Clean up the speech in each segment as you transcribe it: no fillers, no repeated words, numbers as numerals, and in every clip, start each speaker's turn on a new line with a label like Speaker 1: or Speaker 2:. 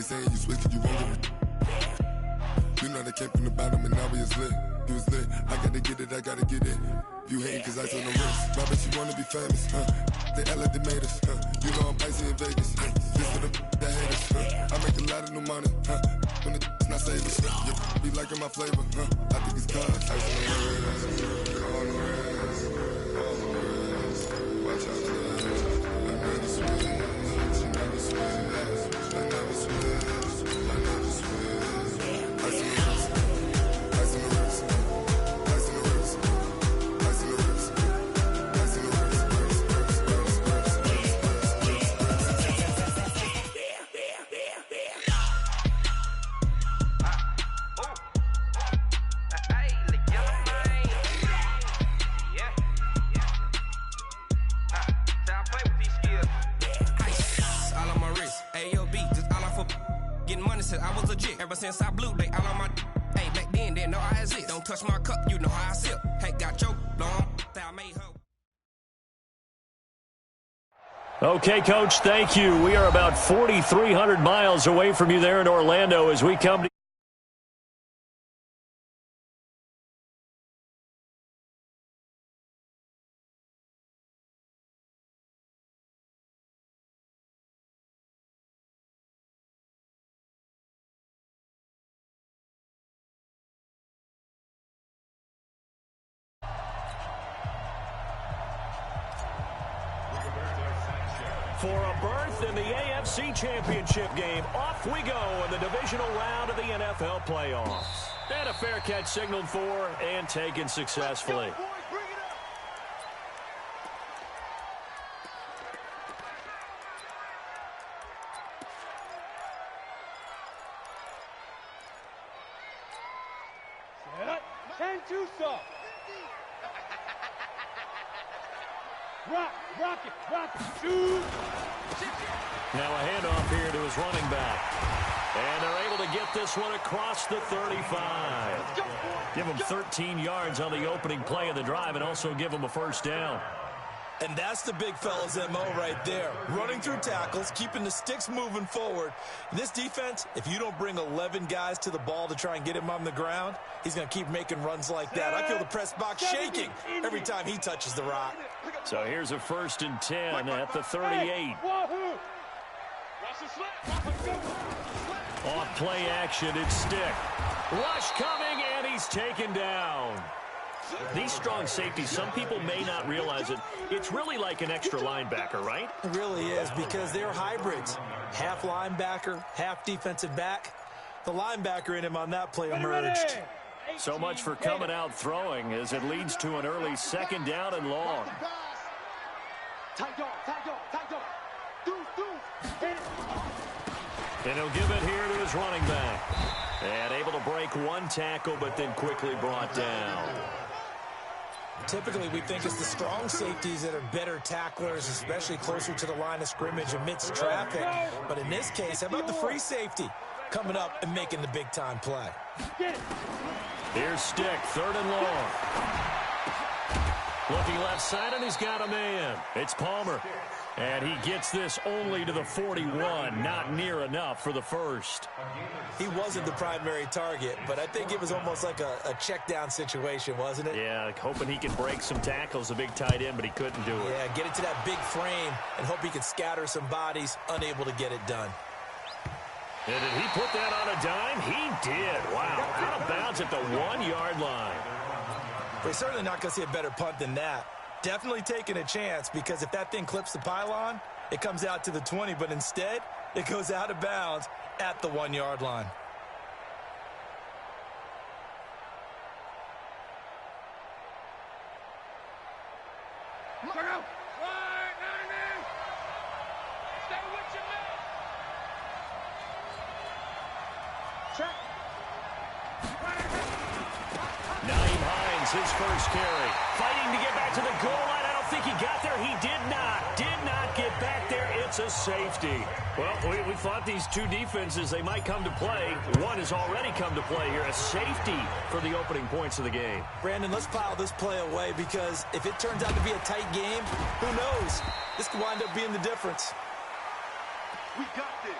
Speaker 1: saying you switch, you won't give a. You know they came from the bottom and now we is lit. You was lit, I gotta get it, I gotta get it. You hating cause I told no wrist. My bitch, you wanna be famous, They act like they made us, You know I'm icy in Vegas, This for the that hate us, I make a lot of new money, When it's not savings, You be liking my flavor, I think it's cause ice on the wrist, on the wrist, on the wrist. Watch out for this. I never switch, I never switch, I never switch, I never switch. Ice on the wrist, ice on the wrist.
Speaker 2: I was legit ever since I blew they all on my. Hey, back then didn't know I exist. Don't touch my cup, you know how I sip. Hey, got choked long. I made hope.
Speaker 3: Okay, Coach, thank you. We are about 4,300 miles away from you there in Orlando as we come to. For a berth in the AFC Championship game, off we go in the divisional round of the NFL playoffs. And a fair catch signaled for and taken successfully. Now a handoff here to his running back. And they're able to get this one across the 35. Give him 13 yards on the opening play of the drive and also give him a first down.
Speaker 4: And that's the big fella's MO right there. Running through tackles, keeping the sticks moving forward. In this defense, if you don't bring 11 guys to the ball to try and get him on the ground, he's going to keep making runs like that. I feel the press box shaking every time he touches the rock.
Speaker 3: So here's a 1st and 10 at the 38. Off play action, it's Stick. Rush coming, and he's taken down. These strong safeties, some people may not realize it. It's really like an extra linebacker, right?
Speaker 4: It really is, because they're hybrids. Half linebacker, half defensive back. The linebacker in him on that play emerged.
Speaker 3: So much for coming out throwing as it leads to an early 2nd down and long. And he'll give it here to his running back. And able to break one tackle, but then quickly brought down.
Speaker 4: Typically, we think it's the strong safeties that are better tacklers, especially closer to the line of scrimmage amidst traffic. But in this case, how about the free safety coming up and making the big-time play?
Speaker 3: Here's Stick, 3rd and long. Looking left side, and he's got a man. It's Palmer. And he gets this only to the 41, not near enough for the first.
Speaker 4: He wasn't the primary target, but I think it was almost like a check-down situation, wasn't it?
Speaker 3: Yeah, hoping he can break some tackles, a big tight end, but he couldn't do it.
Speaker 4: Yeah, get it to that big frame and hope he can scatter some bodies, unable to get it done.
Speaker 3: And did he put that on a dime? He did. Wow, out of bounds at the 1-yard line.
Speaker 4: We're certainly not going to see a better punt than that. Definitely taking a chance, because if that thing clips the pylon, it comes out to the 20, but instead, it goes out of bounds at the 1-yard line.
Speaker 3: His first carry. Fighting to get back to the goal line. I don't think he got there. He did not get back there. It's a safety. Well, we thought these two defenses, they might come to play. One has already come to play here. A safety for the opening points of the game.
Speaker 4: Brandon, let's file this play away, because if it turns out to be a tight game, who knows? This could wind up being the difference.
Speaker 5: We got this.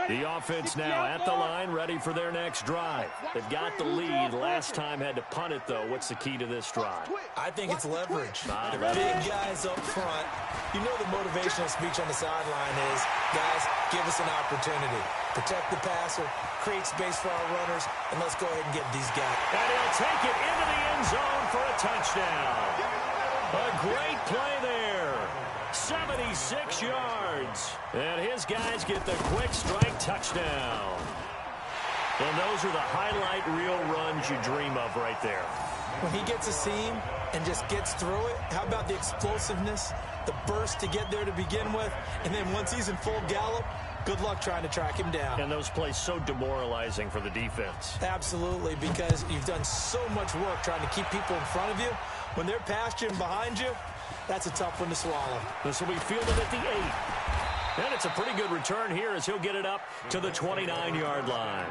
Speaker 3: The offense now at the line, ready for their next drive. They've got the lead. Last time had to punt it, though. What's the key to this drive?
Speaker 4: I think it's leverage. The
Speaker 3: Leverage.
Speaker 4: big guys up front. You know the motivational speech on the sideline is, guys, give us an opportunity. Protect the passer, create space for our runners, and let's go ahead and get these guys.
Speaker 3: And he'll take it into the end zone for a touchdown. A great play there. 76 yards. And his guys get the quick strike touchdown. And those are the highlight reel runs you dream of right there.
Speaker 4: When he gets a seam and just gets through it, how about the explosiveness, the burst to get there to begin with, and then once he's in full gallop, good luck trying to track him down.
Speaker 3: And those plays so demoralizing for the defense.
Speaker 4: Absolutely, because you've done so much work trying to keep people in front of you. When they're past you and behind you, that's a tough one to swallow.
Speaker 3: This will be fielded at the 8. And it's a pretty good return here as he'll get it up to the 29-yard line.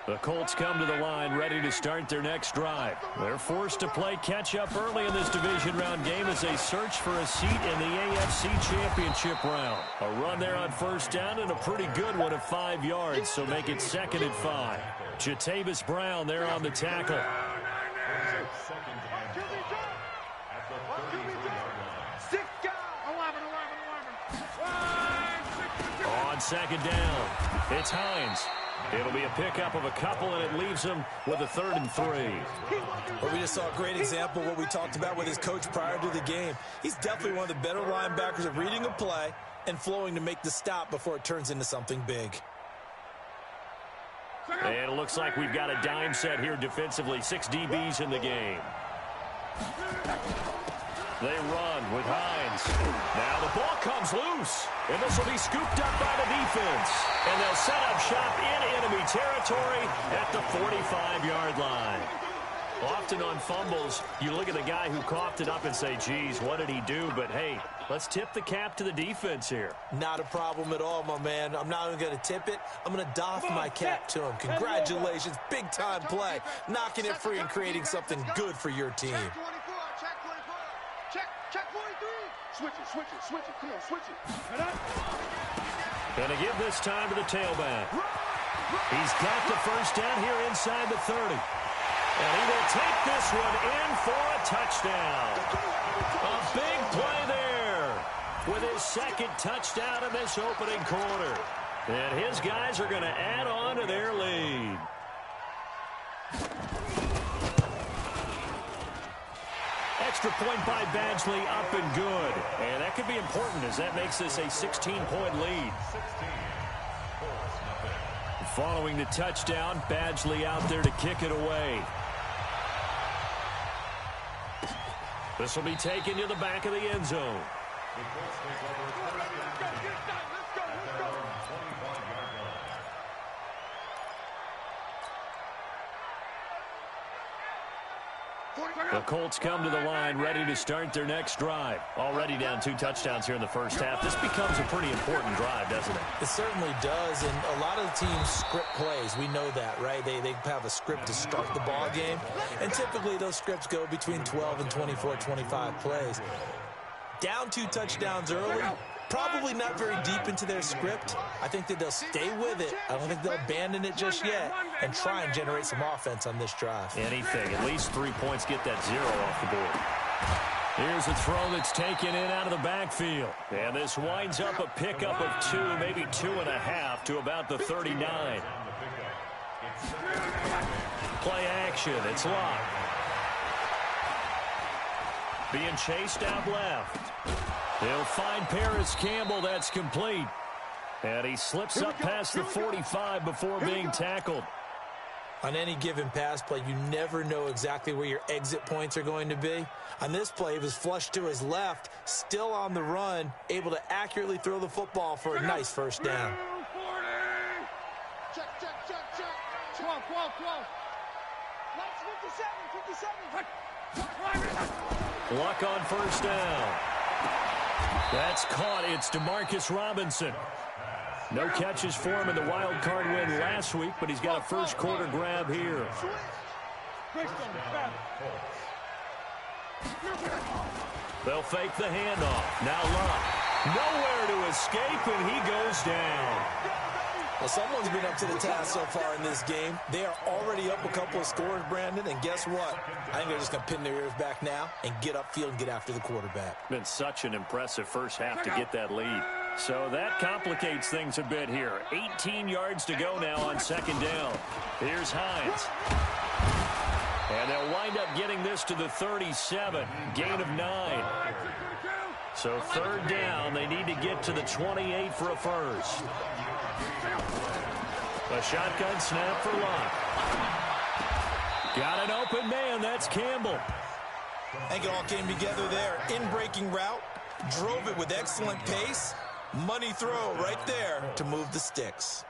Speaker 3: The Colts come to the line ready to start their next drive. They're forced to play catch-up early in this division round game as they search for a seat in the AFC Championship round. A run there on first down and a pretty good one of 5 yards, so make it 2nd and 5. Jatavis Brown there on the tackle. On 2nd down, it's Hines. It'll be a pickup of a couple, and it leaves him with a 3rd and 3.
Speaker 4: Well, we just saw a great example of what we talked about with his coach prior to the game. He's definitely one of the better linebackers at reading a play and flowing to make the stop before it turns into something big.
Speaker 3: And it looks like we've got a dime set here defensively. 6 DBs in the game. They run with Hines. Now the ball comes loose. And this will be scooped up by the defense. And they'll set up shop in enemy territory at the 45-yard line. Often on fumbles, you look at the guy who coughed it up and say, geez, what did he do? But, hey, let's tip the cap to the defense here.
Speaker 4: Not a problem at all, my man. I'm not even going to tip it. I'm going to doff my cap to him. Congratulations. Big-time play. Knocking it free and creating something good for your team.
Speaker 5: Switch it. Come on, switch it.
Speaker 3: Gonna give this time to the tailback. He's got the first down here inside the 30. And he will take this one in for a touchdown. A big play there with his 2nd touchdown in this opening quarter. And his guys are going to add on to their lead. Extra point by Badgley, up and good. And that could be important as that makes this a 16-point lead. Following the touchdown, Badgley out there to kick it away. This will be taken to the back of the end zone. The Colts come to the line ready to start their next drive. Already down 2 touchdowns here in the first half. This becomes a pretty important drive, doesn't it?
Speaker 4: It certainly does, and a lot of the teams script plays. We know that, right? They have a script to start the ball game, and typically those scripts go between 12 and 24, 25 plays. Down 2 touchdowns early, probably not very deep into their script. I think that they'll stay with it. I don't think they'll abandon it just yet and try and generate some offense on this drive.
Speaker 3: Anything. At least 3 points, get that 0 off the board. Here's a throw that's taken in out of the backfield. And this winds up a pickup of 2, maybe 2.5 to about the 39. Play action. It's locked. Being chased out left. He'll find Paris Campbell. That's complete. And he slips up past the 45 before being tackled.
Speaker 4: On any given pass play, you never know exactly where your exit points are going to be. On this play, he was flushed to his left, still on the run, able to accurately throw the football for a nice first down.
Speaker 5: Check. 12.
Speaker 3: Luck on first down. That's caught. It's Demarcus Robinson. No catches for him in the wild card win last week, but he's got a first quarter grab here. They'll fake the handoff. Now Luck. Nowhere to escape, and he goes down.
Speaker 4: Well, someone's been up to the task so far in this game. They are already up a couple of scores, Brandon, and guess what? I think they're just going to pin their ears back now and get upfield and get after the quarterback.
Speaker 3: Been such an impressive first half to get that lead. So that complicates things a bit here. 18 yards to go now on second down. Here's Hines. And they'll wind up getting this to the 37. Gain of 9. So third down, they need to get to the 28 for a first. A shotgun snap for Luck. Got an open man. That's Campbell.
Speaker 4: I think it all came together there. In-breaking route. Drove it with excellent pace. Money throw right there to move the sticks.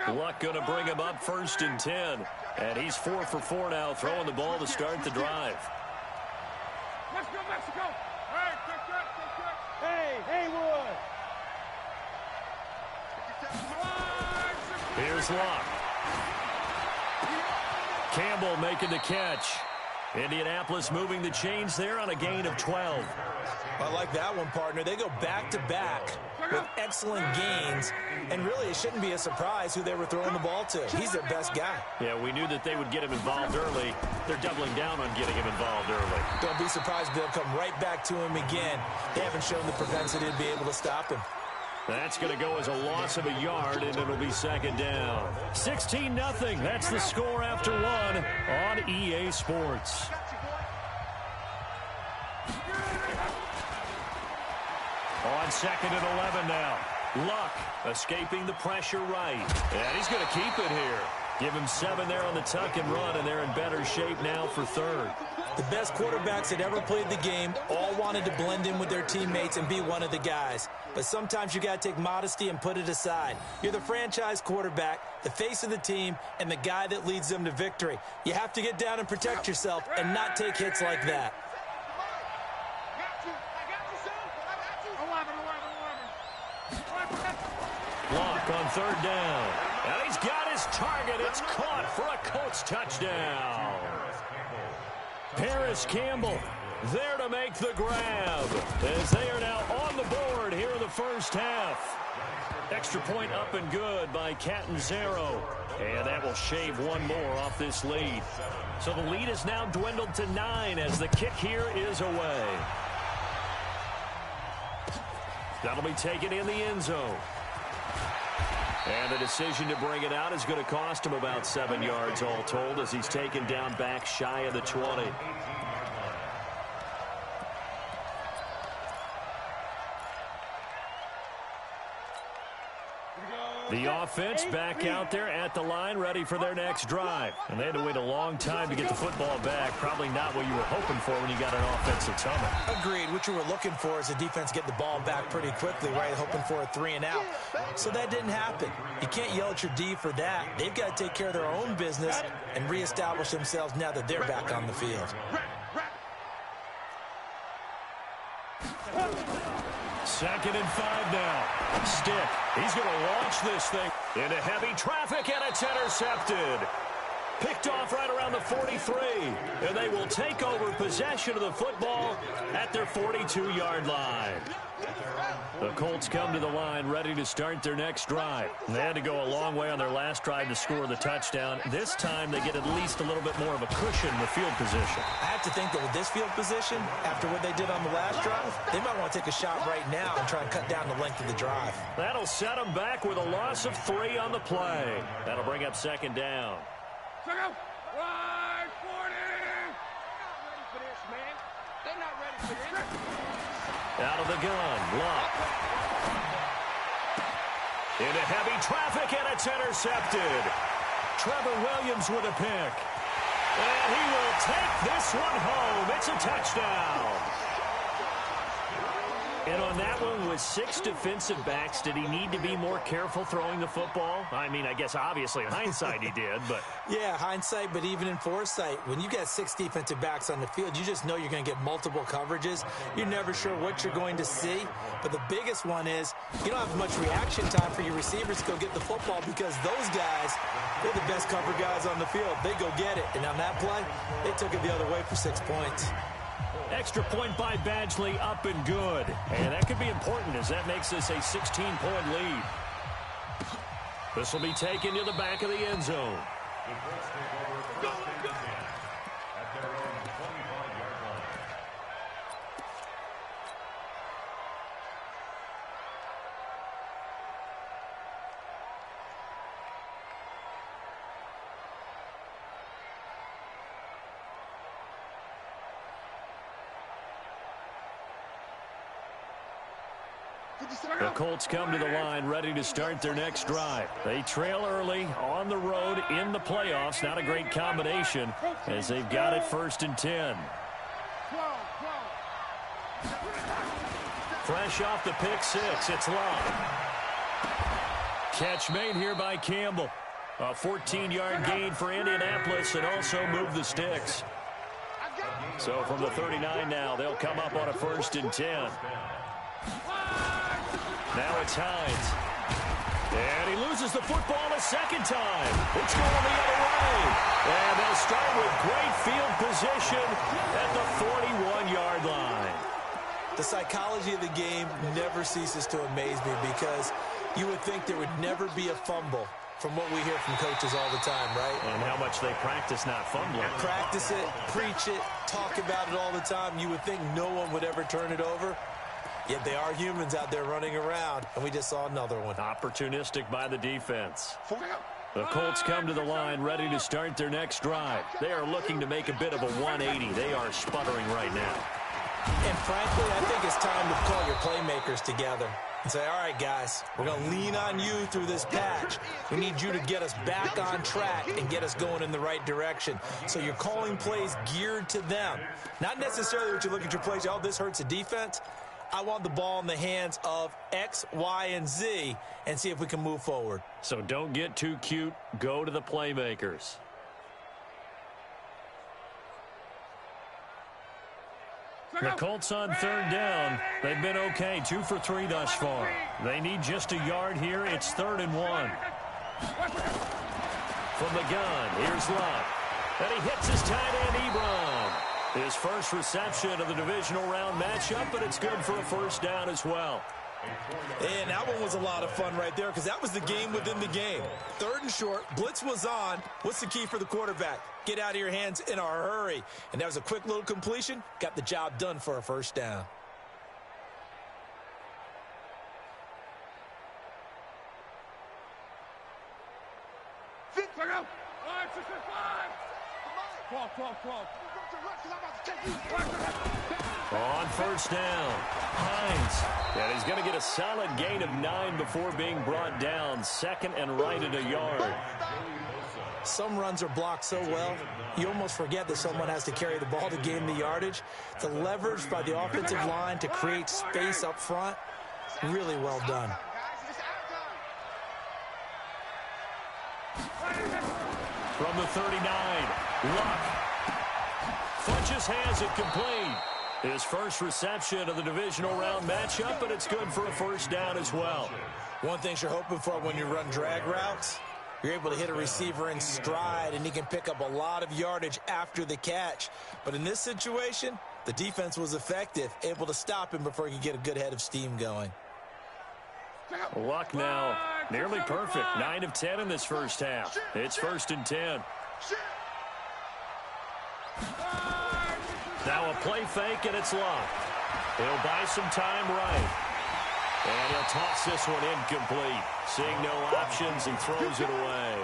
Speaker 3: Luck going to bring him up first and 10. And he's 4 for 4 now, throwing the ball to start the drive.
Speaker 5: Let's go, Mexico. Hey, check. Hey, Haywood.
Speaker 3: Here's Luck. Campbell making the catch. Indianapolis moving the chains there on a gain of 12.
Speaker 4: I like that one, partner. They go back-to-back with excellent gains, and really it shouldn't be a surprise who they were throwing the ball to. He's their best guy.
Speaker 3: Yeah, we knew that they would get him involved early. They're doubling down on getting him involved early.
Speaker 4: Don't be surprised if they'll come right back to him again. They haven't shown the propensity to be able to stop him.
Speaker 3: That's going to go as a loss of a yard, and it'll be second down. 16-0. That's the score after one on EA Sports. On second and 11 now. Luck escaping the pressure right. And he's going to keep it here. Give him 7 there on the tuck and run, and they're in better shape now for third.
Speaker 4: The best quarterbacks that ever played the game all wanted to blend in with their teammates and be one of the guys. But sometimes you got to take modesty and put it aside. You're the franchise quarterback, the face of the team, and the guy that leads them to victory. You have to get down and protect yourself and not take hits like that.
Speaker 3: Luck on third down. And he's got his target. It's caught for a Colts touchdown. Paris Campbell there to make the grab as they are now on the board here in the first half. Extra point up and good by Catanzaro. And that will shave one more off this lead. So the lead is now dwindled to 9 as the kick here is away. That'll be taken in the end zone. And the decision to bring it out is going to cost him about 7 yards all told as he's taken down back shy of the 20. The offense back out there at the line, ready for their next drive. And they had to wait a long time to get the football back. Probably not what you were hoping for when you got an offensive tunnel.
Speaker 4: Agreed. What you were looking for is the defense get the ball back pretty quickly, right? Hoping for a 3 and out. So that didn't happen. You can't yell at your D for that. They've got to take care of their own business and reestablish themselves now that they're back on the field.
Speaker 3: Second and 5 now. Stick. He's going to launch this thing into heavy traffic, and it's intercepted. Picked off right around the 43. And they will take over possession of the football at their 42-yard line. The Colts come to the line ready to start their next drive. They had to go a long way on their last drive to score the touchdown. This time they get at least a little bit more of a cushion in the field position.
Speaker 4: I have to think that with this field position, after what they did on the last drive, they might want to take a shot right now and try and cut down the length of the drive.
Speaker 3: That'll set them back with a loss of 3 on the play. That'll bring up second down.
Speaker 5: Right, 40! They're not ready for this, man. They're not ready for this.
Speaker 3: Out of the gun, Luck. Into heavy traffic, and it's intercepted. Trevor Williams with a pick. And he will take this one home. It's a touchdown. And on that one, with 6 defensive backs, did he need to be more careful throwing the football? I mean, I guess obviously in hindsight he did, but...
Speaker 4: Yeah, hindsight, but even in foresight, when you got 6 defensive backs on the field, you just know you're going to get multiple coverages. You're never sure what you're going to see. But the biggest one is you don't have much reaction time for your receivers to go get the football because those guys, they're the best cover guys on the field. They go get it. And on that play, they took it the other way for 6 points.
Speaker 3: Extra point by Badgley, up and good. And that could be important as that makes this a 16-point lead. This will be taken to the back of the end zone. The Colts come to the line ready to start their next drive. They trail early on the road in the playoffs. Not a great combination as they've got it 1st and 10. Fresh off the pick 6, it's Love. Catch made here by Campbell. A 14-yard gain for Indianapolis and also move the sticks. So from the 39 now, they'll come up on a 1st and 10. Now it's Hines. And he loses the football a second time. It's going the other way. And they'll start with great field position at the 41-yard line.
Speaker 4: The psychology of the game never ceases to amaze me because you would think there would never be a fumble from what we hear from coaches all the time, right?
Speaker 3: And how much they practice not fumbling.
Speaker 4: Practice it, preach it, talk about it all the time. You would think no one would ever turn it over. Yet they are humans out there running around, and we just saw another one.
Speaker 3: Opportunistic by the defense. The Colts come to the line ready to start their next drive. They are looking to make a bit of a 180. They are sputtering right now.
Speaker 4: And frankly, I think it's time to call your playmakers together and say, all right, guys, we're going to lean on you through this patch. We need you to get us back on track and get us going in the right direction. So you're calling plays geared to them. Not necessarily what you look at your plays, oh, this hurts the defense. I want the ball in the hands of X, Y, and Z and see if we can move forward.
Speaker 3: So don't get too cute. Go to the playmakers. The Colts on 3rd down. They've been okay, 2 for 3 thus far. They need just a yard here. It's 3rd and 1. From the gun, here's Love. And he hits his tight end, Ebron. His first reception of the divisional round matchup, but it's good for a 1st down as well.
Speaker 4: And that one was a lot of fun right there because that was the game within the game. 3rd and short, blitz was on. What's the key for the quarterback? Get out of your hands in a hurry. And that was a quick little completion. Got the job done for a 1st down.
Speaker 3: On 1st down, Hines. And he's going to get a solid gain of 9 before being brought down. 2nd and right at a yard.
Speaker 4: Some runs are blocked so well, you almost forget that someone has to carry the ball to gain the yardage. The leverage by the offensive line to create space up front, really well done.
Speaker 3: From the 39, Luck. Funches has it complete. His first reception of the divisional round matchup, but it's good for a 1st down as well.
Speaker 4: One thing you're hoping for when you run drag routes, you're able to hit a receiver in stride, and he can pick up a lot of yardage after the catch. But in this situation, the defense was effective, able to stop him before he could get a good head of steam going.
Speaker 3: Luck now nearly perfect. 9 of 10 in this 1st half. It's 1st and 10. Now a play fake, and it's Luck. He'll buy some time right. And he'll toss this one incomplete. Seeing no options, he throws it away.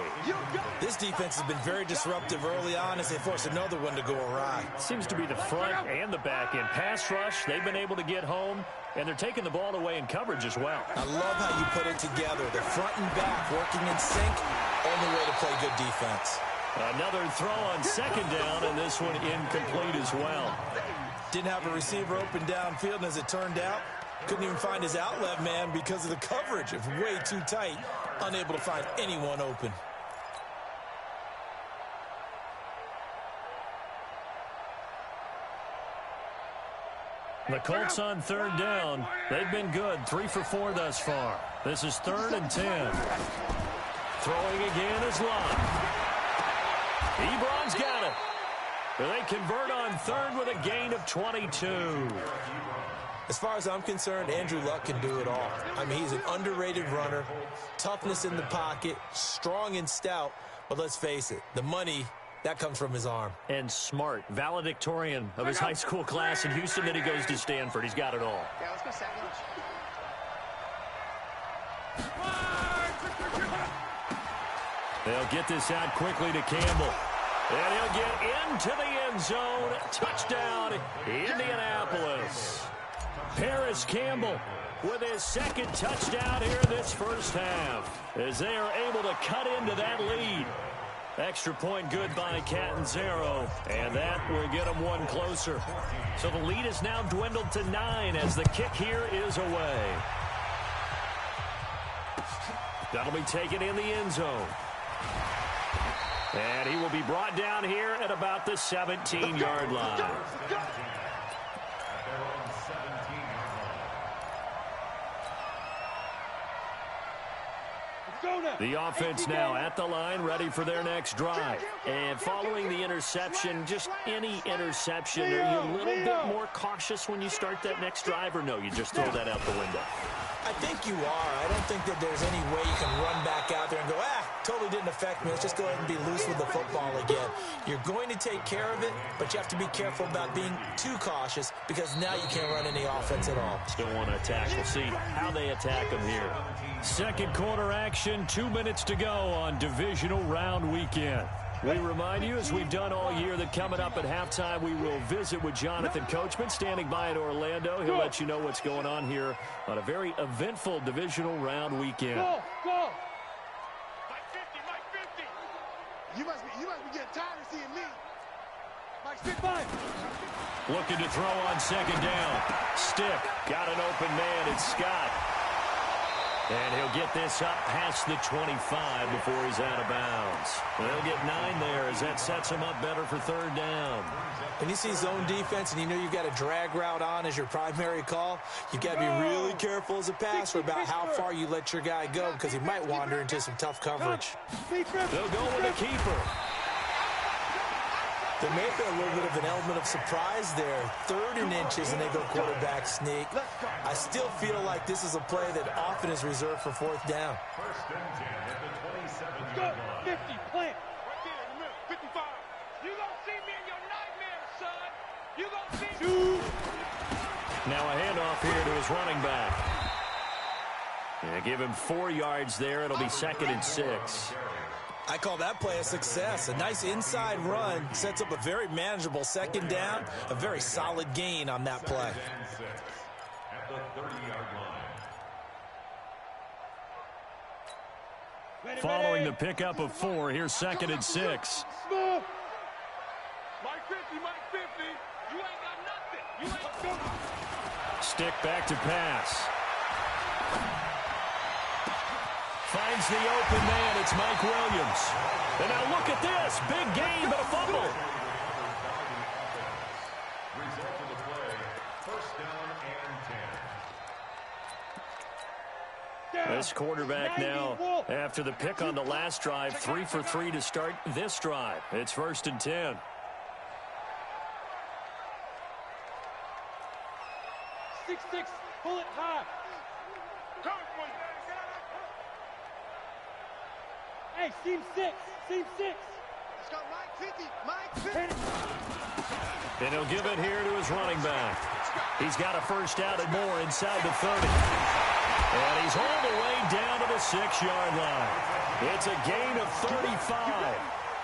Speaker 4: This defense has been very disruptive early on as they force another one to go awry.
Speaker 3: Seems to be the front and the back end. Pass rush, they've been able to get home, and they're taking the ball away in coverage as well.
Speaker 4: I love how you put it together. The front and back working in sync, only way to play good defense.
Speaker 3: Another throw on 2nd down, and this one incomplete as well.
Speaker 4: Didn't have a receiver open downfield, and as it turned out, Couldn't even find his outlet man because of the coverage. It's way too tight. Unable to find anyone open.
Speaker 3: The Colts on third down. They've been good. 3 for 4 thus far. This is 3rd and 10. Throwing again is Lott. Ebron's got it. They convert on 3rd with a gain of 22.
Speaker 4: As far as I'm concerned, Andrew Luck can do it all. I mean, he's an underrated runner, toughness in the pocket, strong and stout. But let's face it, the money, that comes from his arm.
Speaker 3: And smart, valedictorian of his high school class in Houston. Then he goes to Stanford. He's got it all.
Speaker 5: Yeah, let's go second.
Speaker 3: They'll get this out quickly to Campbell. And he'll get into the end zone. Touchdown, Indianapolis. Paris Campbell with his 2nd touchdown here in this first half, as they are able to cut into that lead. Extra point good by Catanzaro, and that will get them one closer. So the lead is now dwindled to 9 as the kick here is away. That'll be taken in the end zone. And he will be brought down here at about the 17-yard line. The offense now at the line, ready for their next drive. And following the interception, just any interception, are you a little bit more cautious when you start that next drive, or no, you just throw that out the window?
Speaker 4: I think you are. I don't think that there's any way you can run back out there and go, totally didn't affect me. Let's just go ahead and be loose with the football again. You're going to take care of it, but you have to be careful about being too cautious because now you can't run any offense at all.
Speaker 3: Still want to attack. We'll see how they attack them here. Second quarter action, 2 minutes to go on divisional round weekend. We remind you, as we've done all year, that coming up at halftime, we will visit with Jonathan Coachman, standing by in Orlando. He'll let you know what's going on here on a very eventful divisional round weekend.
Speaker 5: Go! Mike 50, Mike 50. You must be getting tired of seeing me. Mike 55.
Speaker 3: Looking to throw on 2nd down. Stick, got an open man, it's Scott. And he'll get this up past the 25 before he's out of bounds. They'll get 9 there as that sets him up better for 3rd down.
Speaker 4: When you see zone defense and you know you've got a drag route on as your primary call, you've got to be really careful as a passer about how far you let your guy go because he might wander into some tough coverage.
Speaker 3: They'll go with a keeper.
Speaker 4: There may have been a little bit of an element of surprise there. 3rd and inches, and they go quarterback sneak. I still feel like this is a play that often is reserved for 4th down.
Speaker 5: First and 10 at the 27-yard line. 50, plant. Right there in the middle, 55. You gonna see me in your nightmares, son. You gonna see me.
Speaker 3: Now a handoff here to his running back. Yeah, give him 4 yards there. It'll be 2nd and 6.
Speaker 4: I call that play a success. A nice inside run sets up a very manageable 2nd down, a very solid gain on that play.
Speaker 1: At the 30-yard line.
Speaker 3: Following the pickup of 4, here's 2nd and 6.
Speaker 5: Mike 50, Mike 50. You ain't got nothing. You ain't got nothing.
Speaker 3: Stick back to pass. Finds the open man. It's Mike Williams. And now look at this. Big gain, but a fumble.
Speaker 1: Result of the play, first down and 10.
Speaker 3: This quarterback now, after the pick on the last drive, 3 for 3 to start this drive. It's 1st and 10.
Speaker 5: Six, pull it high. Hey, seam 6. Let's go, Mike 50, Mike 50.
Speaker 3: And he'll give it here to his running back. He's got a first down and more inside the 30. And he's all the way down to the 6-yard line. It's a gain of 35.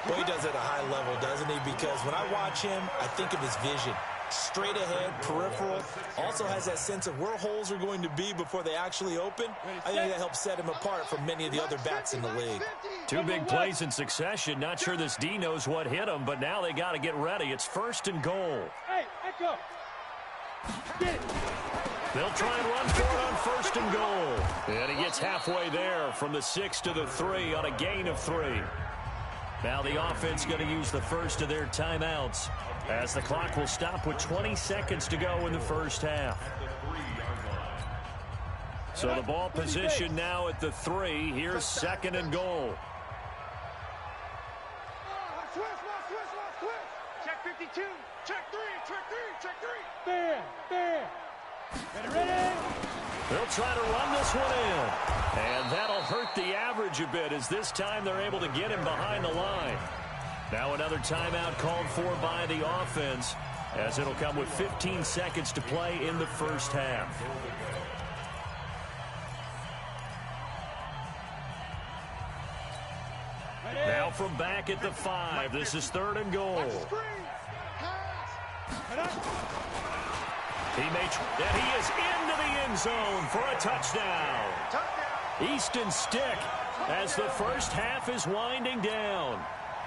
Speaker 4: Well, he does it at a high level, doesn't he? Because when I watch him, I think of his vision. Straight ahead, peripheral. Also has that sense of where holes are going to be before they actually open. I think that helps set him apart from many of the other backs in the league.
Speaker 3: 2 big plays in succession. Not sure this D knows what hit him, but now they got to get ready. It's 1st and goal.
Speaker 5: Hey, echo. Get it.
Speaker 3: They'll try and run for it on 1st and goal. And he gets halfway there from the 6 to the 3 on a gain of 3. Now the offense going to use the first of their timeouts as the clock will stop with 20 seconds to go in the first half. So the ball position now at the 3. Here's 2nd and goal.
Speaker 5: Check 52. Check 3. Check 3. Check 3. Fair. Ready.
Speaker 3: They'll try to run this one in. And that'll hurt the average a bit as this time they're able to get him behind the line. Now another timeout called for by the offense as it'll come with 15 seconds to play in the first half. Now from back at the 5, this is 3rd and goal. He is into the end zone for a touchdown. Easton Stick as the first half is winding down.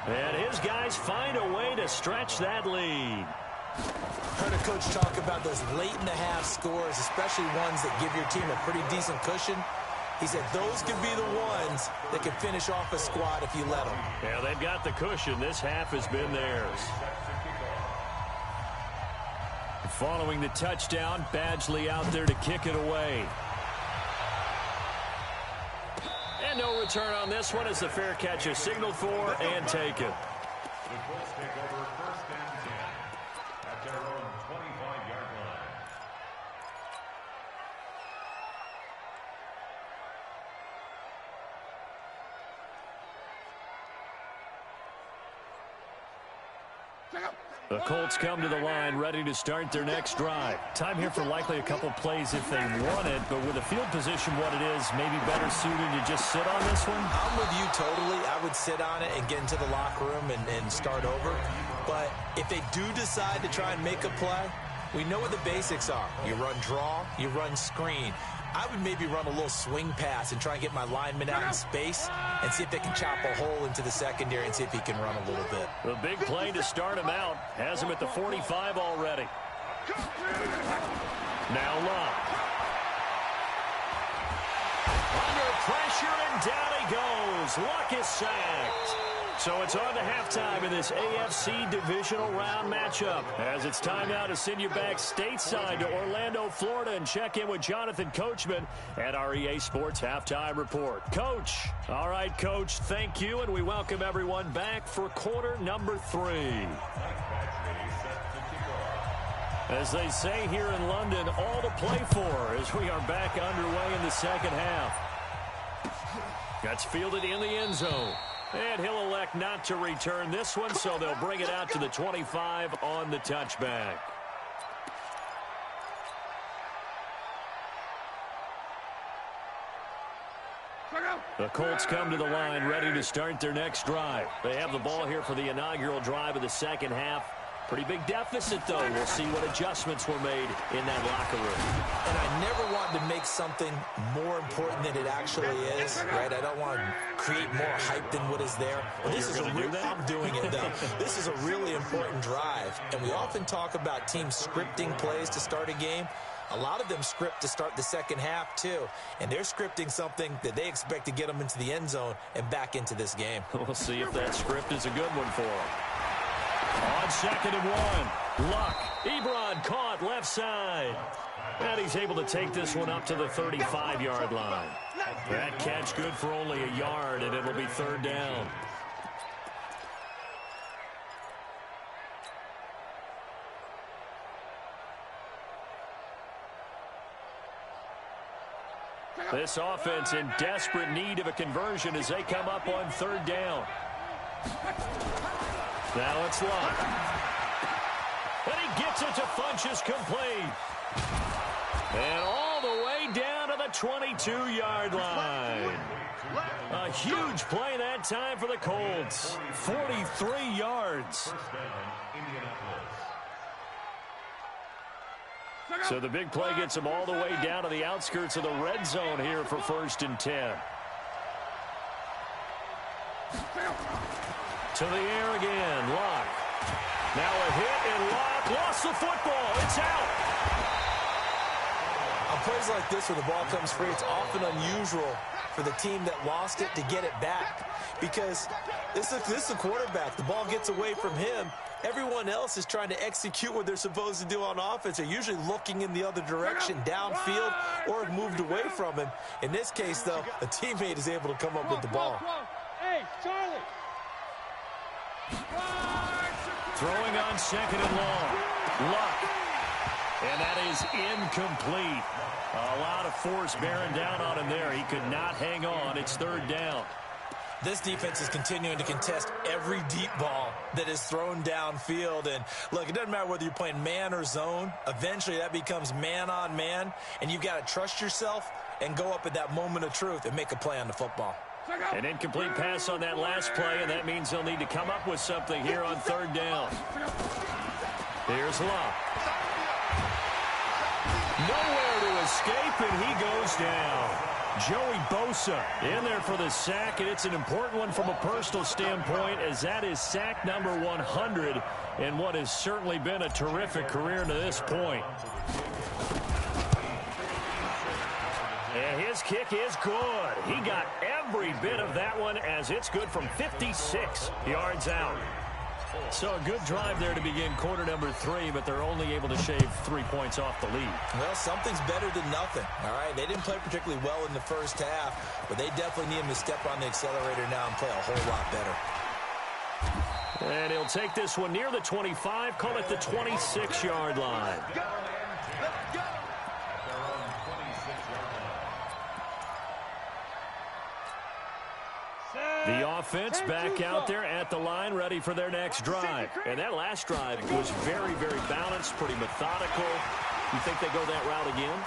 Speaker 3: And his guys find a way to stretch that lead.
Speaker 4: Heard a coach talk about those late-in-the-half scores, especially ones that give your team a pretty decent cushion. He said those could be the ones that can finish off a squad if you let them.
Speaker 3: Yeah, they've got the cushion. This half has been theirs. Following the touchdown, Badgley out there to kick it away. And no return on this one as the fair catch is signaled for and taken.
Speaker 5: The Colts take over 1st and 10 at their own 25-yard line.
Speaker 3: The Colts come to the line ready to start their next drive. Time here for likely a couple plays if they want it, but with the field position what it is, maybe better suited to just sit on this one?
Speaker 4: I'm with you totally. I would sit on it and get into the locker room and start over. But if they do decide to try and make a play, we know what the basics are. You run draw, you run screen. I would maybe run a little swing pass and try and get my lineman out in space and see if they can chop a hole into the secondary and see if he can run a little bit.
Speaker 3: The big play to start him out has him at the 45 already. Now Luck. Under pressure and down he goes. Luck is sacked. So it's on to halftime in this AFC divisional round matchup. As it's time now to send you back stateside to Orlando, Florida, and check in with Jonathan Coachman at our EA Sports Halftime Report. Coach. All right, Coach, thank you, and we welcome everyone back for quarter number 3. As they say here in London, all to play for as we are back underway in the second half. That's fielded in the end zone. And he'll elect not to return this one, so they'll bring it out to the 25 on the touchback. The Colts come to the line ready to start their next drive. They have the ball here for the inaugural drive of the second half. Pretty big deficit, though. We'll see what adjustments were made in that locker room.
Speaker 4: And I never wanted to make something more important than it actually is, right? I don't want to create more hype than what is there. But this is I'm doing it, though. This is a really important drive. And we often talk about teams scripting plays to start a game. A lot of them script to start the second half, too. And they're scripting something that they expect to get them into the end zone and back into this game.
Speaker 3: We'll see if that script is a good one for them. On 2nd and 1, Luck. Ebron caught left side. And he's able to take this one up to the 35-yard line. That catch good for only a yard, and it'll be 3rd down. This offense in desperate need of a conversion as they come up on 3rd down. Now it's Luck. And he gets it to Funchess complete. And all the way down to the 22-yard line. A huge play that time for the Colts. 43 yards. So the big play gets him all the way down to the outskirts of the red zone here for 1st and 10. To the air again, Luck. Now a hit, and Luck lost the football. It's out.
Speaker 4: plays like this where the ball comes free, it's often unusual for the team that lost it to get it back. Because this is the quarterback. The ball gets away from him. Everyone else is trying to execute what they're supposed to do on offense. They're usually looking in the other direction, downfield, or have moved away from him. In this case, though, a teammate is able to come up with the ball.
Speaker 5: Hey, Charlie.
Speaker 3: Throwing on second and long. Luck. And that is incomplete. A lot of force bearing down on him there. He could not hang on. It's third down.
Speaker 4: This defense is continuing to contest every deep ball that is thrown downfield. And, look, it doesn't matter whether you're playing man or zone. Eventually, that becomes man on man. And you've got to trust yourself and go up at that moment of truth and make a play on the football.
Speaker 3: An incomplete pass on that last play, and that means they'll need to come up with something here on third down. Here's Luck. Nowhere to escape, and he goes down. Joey Bosa in there for the sack, and it's an important one from a personal standpoint, as that is sack number 100 in what has certainly been a terrific career to this point. And his kick is good. He got every bit of that one, as it's good from 56 yards out. So a good drive there to begin quarter number 3, but they're only able to shave 3 points off the lead.
Speaker 4: Well, something's better than nothing, all right? They didn't play particularly well in the first half, but they definitely need him to step on the accelerator now and play a whole lot better.
Speaker 3: And he'll take this one near the 25, call it the 26-yard line. The offense back out there at the line, ready for their next drive. And that last drive was very, very balanced, pretty methodical. You think they go that route again?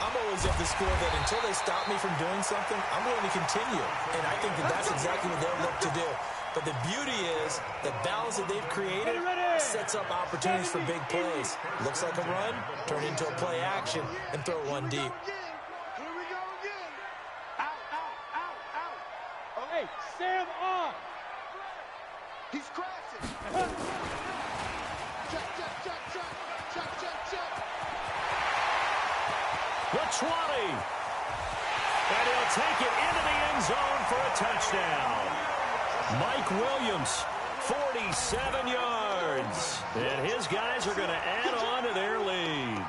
Speaker 4: I'm always of the school that until they stop me from doing something, I'm going to continue. And I think that that's exactly what they'll look to do. But the beauty is the balance that they've created sets up opportunities for big plays. Looks like a run, turn into a play action, and throw one deep.
Speaker 5: Hey, Sam off.
Speaker 1: He's crashing. Check, check, check, check, check, check, check.
Speaker 3: The 20. And he'll take it into the end zone for a touchdown. Mike Williams, 47 yards. And his guys are going to add on to their lead.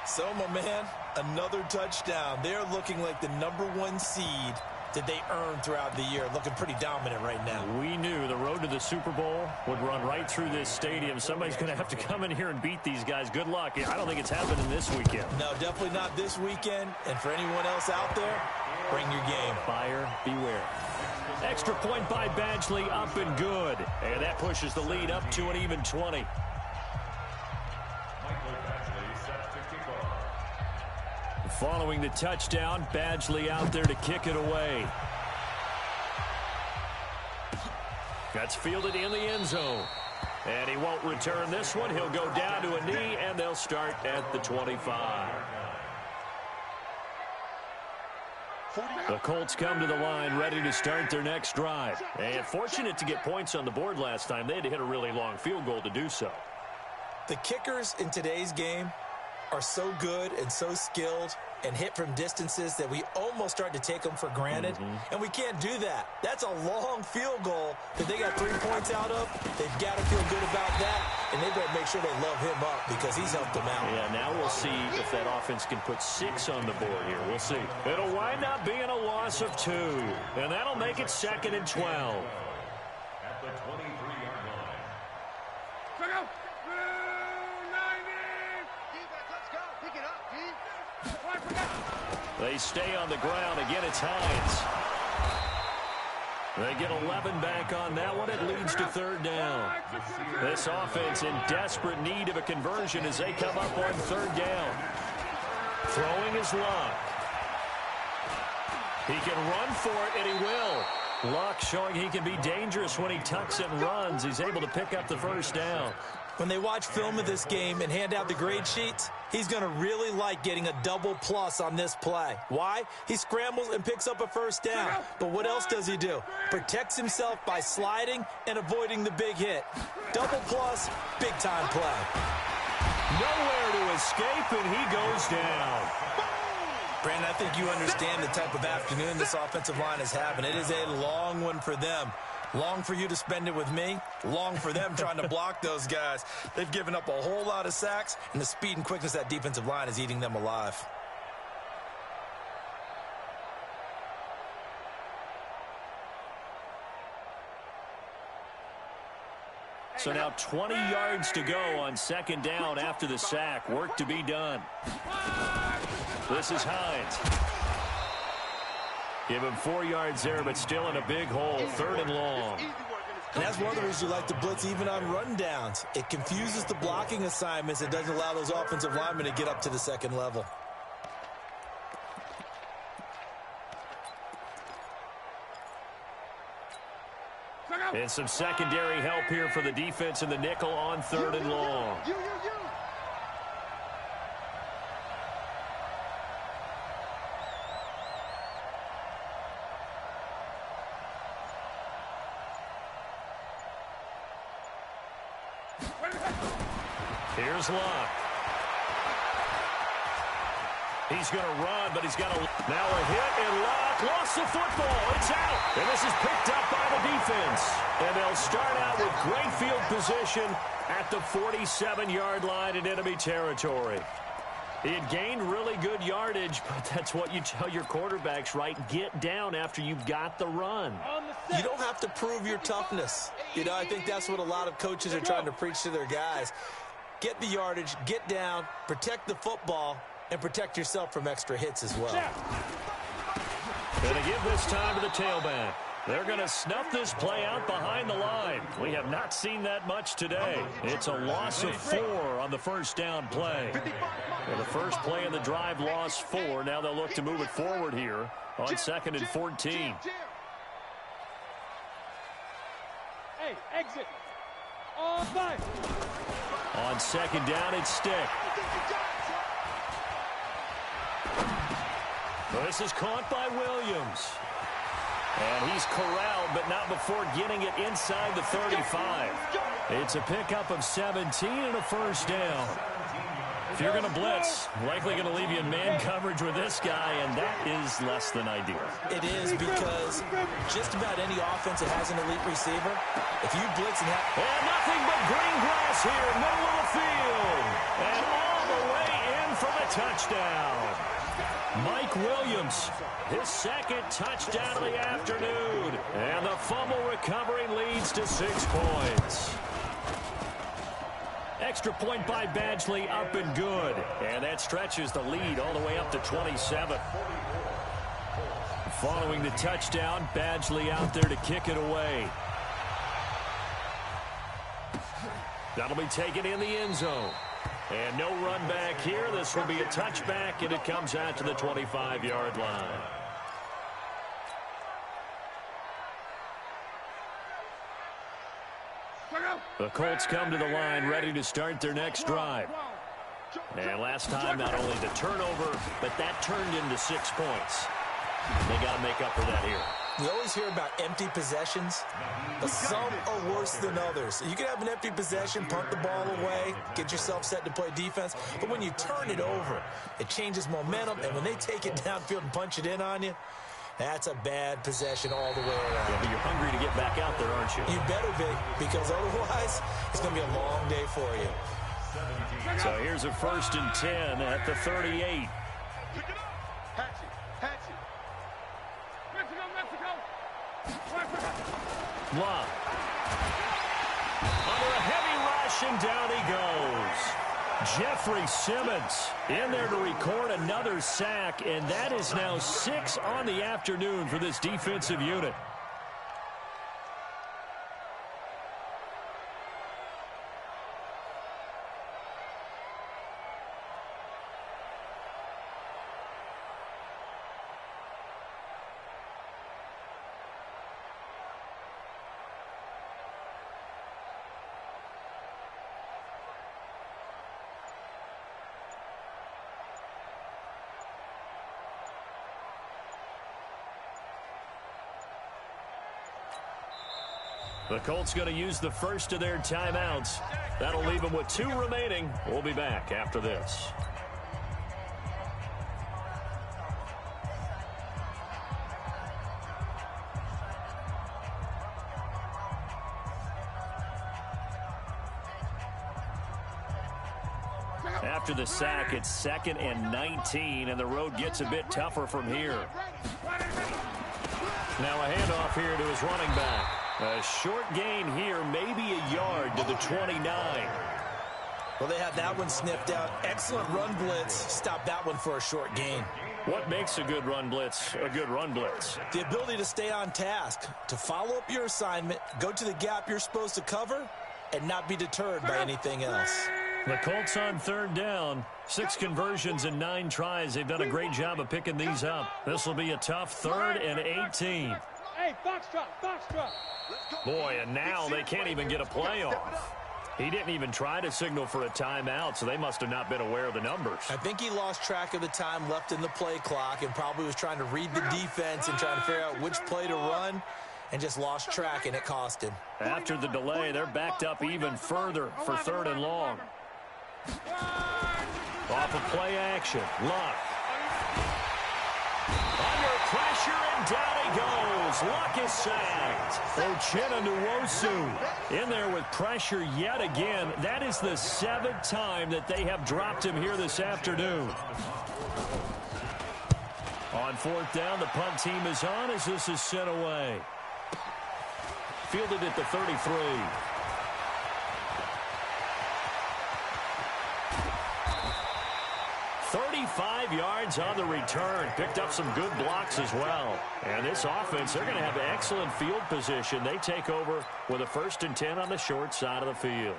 Speaker 4: So, my man, another touchdown. They're looking like the #1 seed that they earned throughout the year. Looking pretty dominant right now.
Speaker 3: We knew the road to the Super Bowl would run right through this stadium. Somebody's going to have to come in here and beat these guys. Good luck. I don't think it's happening this weekend.
Speaker 4: No, definitely not this weekend. And for anyone else out there, bring your game.
Speaker 3: Buyer beware. Extra point by Badgley, up and good. And that pushes the lead up to an even 20. Following the touchdown, Badgley out there to kick it away. That's fielded in the end zone. And he won't return this one. He'll go down to a knee, and they'll start at the 25. The Colts come to the line ready to start their next drive. And fortunate to get points on the board last time. They had to hit a really long field goal to do so.
Speaker 4: The kickers in today's game are so good and so skilled and hit from distances that we almost start to take them for granted. And we can't do that. That's a long field goal that they got 3 points out of. They've got to feel good about that, and they've got to make sure they love him up because he's helped them out.
Speaker 3: Yeah, now we'll see if that offense can put 6 on the board here. We'll see. It'll wind up being a loss of 2, and that'll make it 2nd and 12.
Speaker 5: At the 23-yard line. Check out.
Speaker 3: They stay on the ground. Again, it's Hines. They get 11 back on that one. It leads to 3rd down. This offense in desperate need of a conversion as they come up on 3rd down. Throwing is Luck. He can run for it, and he will. Luck showing he can be dangerous when he tucks and runs. He's able to pick up the 1st down.
Speaker 4: When they watch film of this game and hand out the grade sheets, he's going to really like getting a double plus on this play. Why? He scrambles and picks up a 1st down. But what else does he do? Protects himself by sliding and avoiding the big hit. Double plus, big time play.
Speaker 3: Nowhere to escape, and he goes down.
Speaker 4: Brandon, I think you understand the type of afternoon this offensive line is having. It is a long one for them. Long for you to spend it with me. Long for them trying to block those guys. They've given up a whole lot of sacks, and the speed and quickness of that defensive line is eating them alive.
Speaker 3: So now 20 yards to go on second down after the sack. Work to be done. This is Hines. Give him 4 yards there, but still in a big hole. 3rd and long.
Speaker 4: And that's one of the reasons you like to blitz even on rundowns. It confuses the blocking assignments. It doesn't allow those offensive linemen to get up to the second level.
Speaker 3: And some secondary help here for the defense in the nickel on 3rd and long. Here's Locke. He's going to run, but he's got to... Now a hit, and Locke lost the football. It's out. And this is picked up by the defense. And they'll start out with great field position at the 47-yard line in enemy territory. He had gained really good yardage, but that's what you tell your quarterbacks, right? Get down after you've got the run.
Speaker 4: You don't have to prove your toughness. You know, I think that's what a lot of coaches are trying to preach to their guys. Get the yardage, get down, protect the football, and protect yourself from extra hits as well.
Speaker 3: Going to give this time to the tailback. They're going to snuff this play out behind the line. We have not seen that much today. It's a loss of 4 on the first down play. Well, the first play in the drive lost 4. Now they'll look to move it forward here on 2nd and 14.
Speaker 5: Hey, exit. On 5.
Speaker 3: On 2nd down, it's Stick. This is caught by Williams. And he's corralled, but not before getting it inside the 35. It's a pickup of 17 and a first down. If you're going to blitz, likely going to leave you in man coverage with this guy, and that is less than ideal.
Speaker 4: It is, because just about any offense that has an elite receiver, if you blitz and have...
Speaker 3: And nothing but green grass here, middle of the field. And all the way in for the touchdown. Mike Williams, his 2nd touchdown of the afternoon. And the fumble recovery leads to 6 points. Extra point by Badgley, up and good. And that stretches the lead all the way up to 27. Following the touchdown, Badgley out there to kick it away. That'll be taken in the end zone. And no run back here. This will be a touchback, and it comes out to the 25-yard line. The Colts come to the line ready to start their next drive. And last time, not only the turnover, but that turned into 6 points. They got to make up for that here.
Speaker 4: We always hear about empty possessions, but some are worse than others. You can have an empty possession, punt the ball away, get yourself set to play defense, but when you turn it over, it changes momentum, and when they take it downfield and punch it in on you, that's a bad possession all the way around.
Speaker 3: Yeah, but you're hungry to get back out there, aren't you?
Speaker 4: You better be, because otherwise, it's going to be a long day for you.
Speaker 3: So here's a 1st and 10 at the 38. Locke. Under a heavy rush, and down he goes. Jeffrey Simmons in there to record another sack, and that is now 6 on the afternoon for this defensive unit. The Colts going to use the first of their timeouts. That'll leave them with 2 remaining. We'll be back after this. After the sack, it's 2nd and 19, and the road gets a bit tougher from here. Now a handoff here to his running back. A short gain here, maybe a yard to the 29.
Speaker 4: Well, they had that one sniffed out. Excellent run blitz. Stop that one for a short gain.
Speaker 3: What makes a good run blitz a good run blitz?
Speaker 4: The ability to stay on task, to follow up your assignment, go to the gap you're supposed to cover, and not be deterred by anything else.
Speaker 3: The Colts on 3rd down. 6 conversions and 9 tries. They've done a great job of picking these up. This will be a tough 3rd and 18.
Speaker 5: Hey, box drop.
Speaker 3: Boy, and now they can't even get a play off. He didn't even try to signal for a timeout, so they must have not been aware of the numbers.
Speaker 4: I think he lost track of the time left in the play clock and probably was trying to read the defense and trying to figure out which play to run and just lost track, and it cost him.
Speaker 3: After the delay, they're backed up even further for 3rd and long. Off of play action. Luck. Under pressure, and down he goes. Luck is sacked. Uchenna Nwosu in there with pressure yet again. That is the 7th time that they have dropped him here this afternoon. On 4th down, the punt team is on as this is sent away. Fielded at the 33. 35 yards on the return. Picked up some good blocks as well. And this offense, they're going to have excellent field position. They take over with a 1st and 10 on the short side of the field.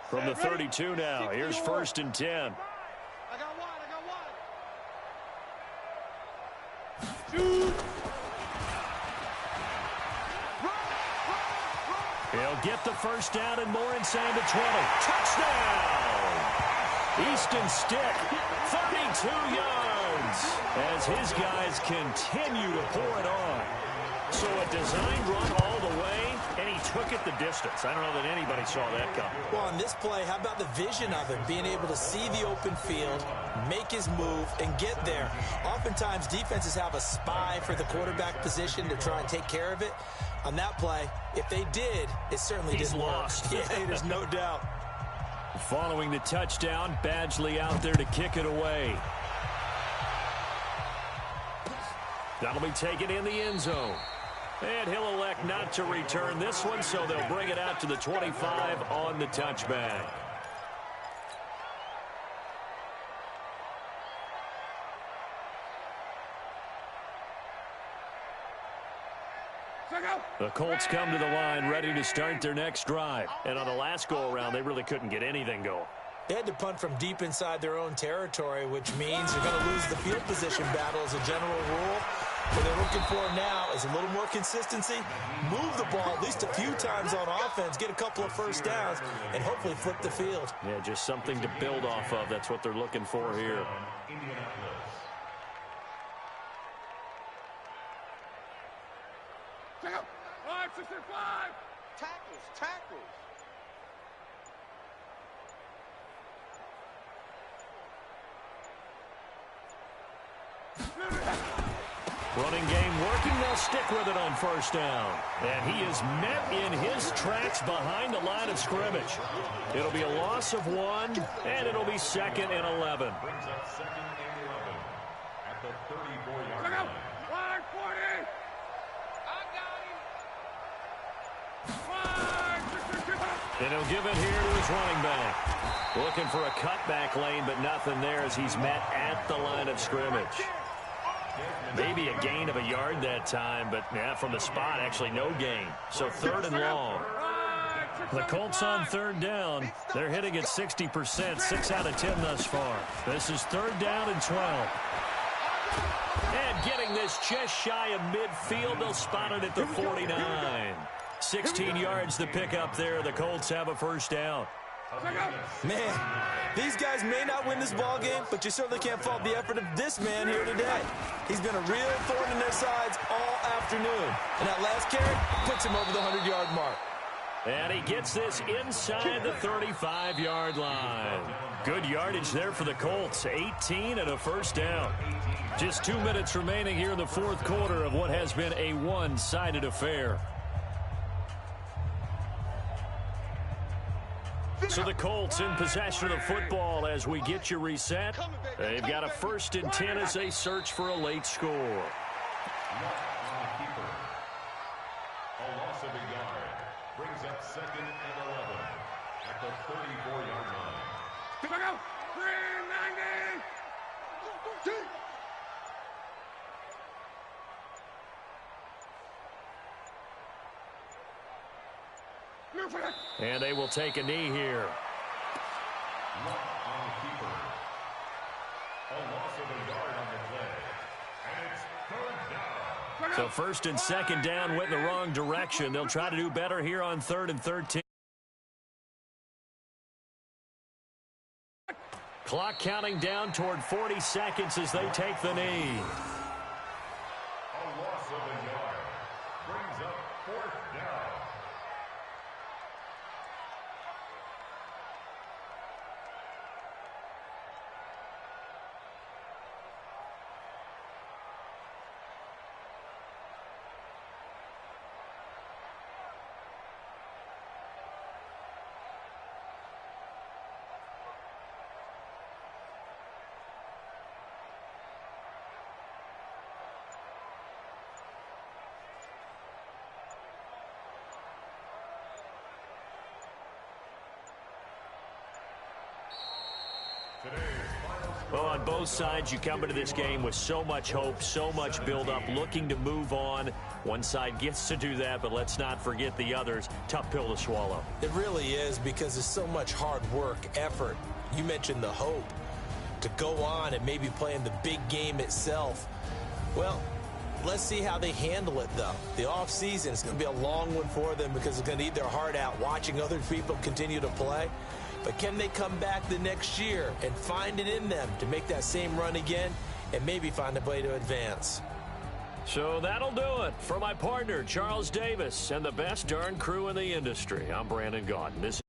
Speaker 3: From the 32 now, here's 1st and 10.
Speaker 5: I got one. Shoot.
Speaker 3: He'll get the 1st down and more inside the 20. Touchdown! Easton Stick, 32 yards as his guys continue to pour it on. So a designed run all the way, and he took it the distance. I don't know that anybody saw that coming.
Speaker 4: Well, on this play, how about the vision of him, being able to see the open field, make his move, and get there. Oftentimes, defenses have a spy for the quarterback position to try and take care of it. On that play, if they did, it certainly didn't
Speaker 3: lost.
Speaker 4: work. Yeah, there's no doubt.
Speaker 3: Following the touchdown, Badgley out there to kick it away. That'll be taken in the end zone. And he'll elect not to return this one, so they'll bring it out to the 25 on the touchback. The Colts come to the line ready to start their next drive. And on the last go-around, they really couldn't get anything going.
Speaker 4: They had to punt from deep inside their own territory, which means they're going to lose the field position battle as a general rule. What they're looking for now is a little more consistency, move the ball at least a few times on offense, get a couple of 1st downs, and hopefully flip the field.
Speaker 3: Yeah, just something to build off of. That's what they're looking for here.
Speaker 5: Check out. 565. Tackles.
Speaker 3: Running game working. They'll stick with it on 1st down. And he is met in his tracks behind the line of scrimmage. It'll be a loss of 1, and it'll be 2nd and 11.
Speaker 5: Brings up 2nd and 11 at the 34-yard line. 540. I got him. 5.
Speaker 3: And he'll give it here to his running back. Looking for a cutback lane, but nothing there as he's met at the line of scrimmage. Maybe a gain of a yard that time, but yeah, from the spot, actually no gain. So 3rd and long. The Colts on 3rd down. They're hitting at 60%, 6 out of 10 thus far. This is 3rd down and 12. And getting this just shy of midfield, they'll spot it at the 49. 16 yards to pick up there. The Colts have a 1st down.
Speaker 4: Man, these guys may not win this ball game, but you certainly can't fault the effort of this man here today. He's been a real thorn in their sides all afternoon. And that last carry puts him over the 100-yard mark.
Speaker 3: And he gets this inside the 35-yard line. Good yardage there for the Colts. 18 and a 1st down. Just 2 minutes remaining here in the fourth quarter of what has been a one-sided affair. So the Colts in possession of the football as we get you reset. They've got a 1st and 10 as they search for a late score.
Speaker 5: A loss of a yard brings up 2nd and 11 at the 34-yard line. Here we go. 390.
Speaker 3: And they will take a knee here.
Speaker 5: Luck on the keeper. A loss of a yard on the play. And it's 3rd down.
Speaker 3: So 1st and 2nd down went in the wrong direction. They'll try to do better here on 3rd and 13. Clock counting down toward 40 seconds as they take the knee.
Speaker 5: A loss of a yard brings up 4th down.
Speaker 3: Well, on both sides, you come into this game with so much hope, so much build-up, looking to move on. One side gets to do that, but let's not forget the others. Tough pill to swallow.
Speaker 4: It really is, because there's so much hard work, effort. You mentioned the hope to go on and maybe play in the big game itself. Well, let's see how they handle it, though. The offseason is going to be a long one for them because they're going to eat their heart out watching other people continue to play. But can they come back the next year and find it in them to make that same run again and maybe find a way to advance?
Speaker 3: So that'll do it for my partner, Charles Davis, and the best darn crew in the industry. I'm Brandon Gaudin. This